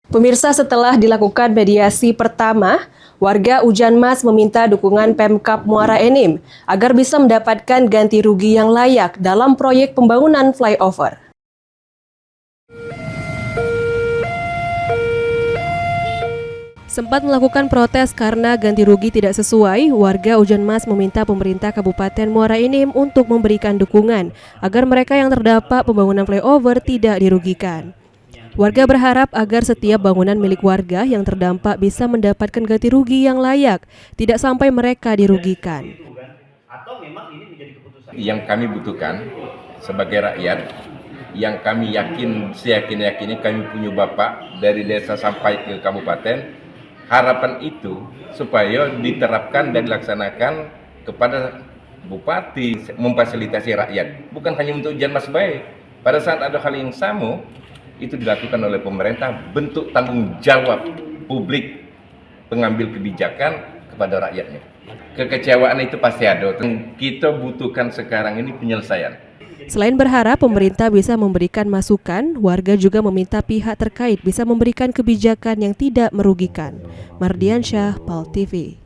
Pemirsa, setelah dilakukan mediasi pertama, warga Ujanmas meminta dukungan Pemkab Muara Enim agar bisa mendapatkan ganti rugi yang layak dalam proyek pembangunan flyover. Sempat melakukan protes karena ganti rugi tidak sesuai, warga Ujanmas meminta pemerintah Kabupaten Muara Enim untuk memberikan dukungan agar mereka yang terdampak pembangunan flyover tidak dirugikan. Warga berharap agar setiap bangunan milik warga yang terdampak bisa mendapatkan ganti rugi yang layak, tidak sampai mereka dirugikan. Yang kami butuhkan sebagai rakyat, yang kami seyakin-yakinnya kami punya Bapak dari desa sampai ke kabupaten, harapan itu supaya diterapkan dan dilaksanakan kepada Bupati memfasilitasi rakyat, bukan hanya untuk Ujanmas baik. Pada saat ada hal yang sama, itu dilakukan oleh pemerintah, bentuk tanggung jawab publik pengambil kebijakan kepada rakyatnya. Kekecewaan itu pasti ada. Kita butuhkan sekarang ini penyelesaian. Selain berharap pemerintah bisa memberikan masukan, warga juga meminta pihak terkait bisa memberikan kebijakan yang tidak merugikan. Mardiansyah, PAL TV.